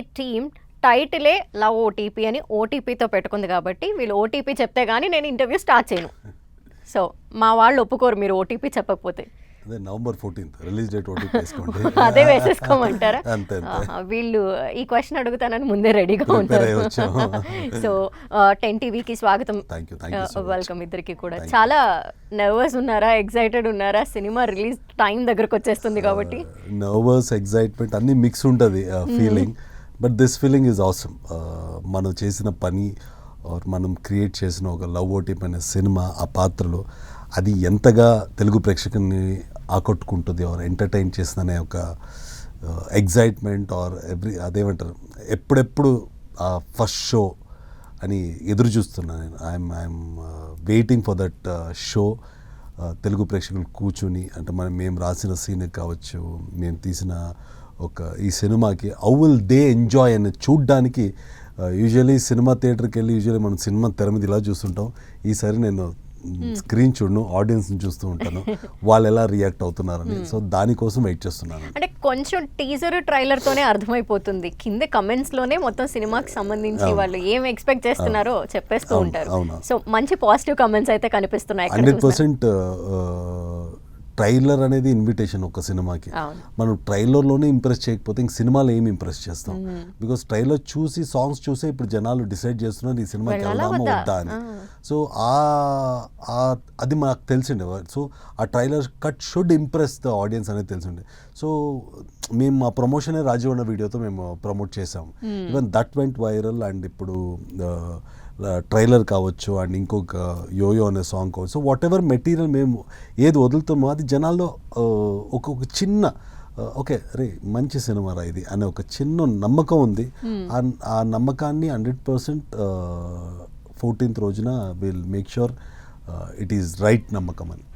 ఈ team టైటిలే love OTP అని ఓటీపీతో పెట్టుకుంది కాబట్టి వీళ్ళు ఓటీపీ చెప్తే గానీ నేను ఇంటర్వ్యూ స్టార్ట్ చేయను. సో మా వాళ్ళు ఒప్పుకోరు మీరు ఓటీపీ చెప్పకపోతే. అదే November 14th release date OTP వేసుకోండి. అదే వేసేసుకోమంటారా? అంతే వీళ్ళు ఈ క్వశ్చన్ అడుగుతానని ముందే రెడీగా ఉంటారు. సో 10 టీవీకి స్వాగతం. వెల్కమ్ ఇద్దరికి కూడా. చాలా నర్వస్ ఉన్నారా, ఎక్సైటెడ్ ఉన్నారా? సినిమా రిలీజ్ టైం దగ్గరకు వచ్చేస్తుంది కాబట్టి. నర్వస్, ఎక్సైట్మెంట్ అన్ని మిక్స్ ఉంటుంది feeling. But this feeling is awesome. మనం చేసిన పని మనం క్రియేట్ చేసిన ఒక లవ్ ఓటీపీ అనే సినిమా, ఆ పాత్రలో అది ఎంతగా తెలుగు ప్రేక్షకుని ఆకట్టుకుంటుంది ఆర్ ఎంటర్టైన్ చేస్తుందనే ఒక ఎగ్జైట్మెంట్ ఆర్ అదేమంటారు ఎప్పుడెప్పుడు ఆ ఫస్ట్ షో అని ఎదురు చూస్తున్నాను నేను. I'm waiting for that show. Telugu ప్రేక్షకులు కూర్చుని అంటే మేము రాసిన సీన్ కావచ్చు, మేము తీసిన ఒక ఈ సినిమాకి హౌ విల్ దే ఎంజాయ్ అని చూడ్డానికి. యూజువల్లీ సినిమా థియేటర్కి వెళ్ళి యూజువల్లీ మనం సినిమా తెర మీద ఇలా చూస్తుంటాం. ఈసారి నేను స్క్రీన్ చూడను, ఆడియన్స్ని చూస్తూ ఉంటాను వాళ్ళు ఎలా రియాక్ట్ అవుతున్నారని. సో దానికోసం వెయిట్ చేస్తున్నాను. అంటే కొంచెం టీజర్ ట్రైలర్ తోనే అర్థమైపోతుంది, కింద కమెంట్స్ లోనే మొత్తం సినిమాకి సంబంధించి వాళ్ళు ఏం ఎక్స్పెక్ట్ చేస్తున్నారో చెప్పేస్తూ ఉంటారు. సో మంచి పాజిటివ్ కమెంట్స్ అయితే కనిపిస్తున్నాయి. 100% ట్రైలర్ అనేది ఇన్విటేషన్ ఒక సినిమాకి. మనం ట్రైలర్లోనే ఇంప్రెస్ చేయకపోతే ఇంక సినిమాలో ఏమి ఇంప్రెస్ చేస్తాం? బికాస్ ట్రైలర్ చూసి సాంగ్స్ చూసే ఇప్పుడు జనాలు డిసైడ్ చేస్తున్నారు ఈ సినిమాకి వెళ్దామా వద్దా అని. సో అది మాకు తెలిసిండే. సో ఆ trailer cut should impress the audience అనేది తెలిసిండే. సో మేము మా ప్రమోషనే రాజీవన్న వీడియోతో మేము ప్రమోట్ చేసాము. Even that went viral. And ఇప్పుడు ట్రైలర్ కావచ్చు అండ్ ఇంకొక యోయో అనే సాంగ్ కావచ్చు. వాట్ ఎవర్ మెటీరియల్ మేము ఏది వదులుతామో అది జనాల్లో ఒక చిన్న ఓకే రే మంచి సినిమా రా ఇది అనే ఒక చిన్న నమ్మకం ఉంది. ఆ నమ్మకాన్ని 100% 14th రోజున will make sure it is right నమ్మకం అని.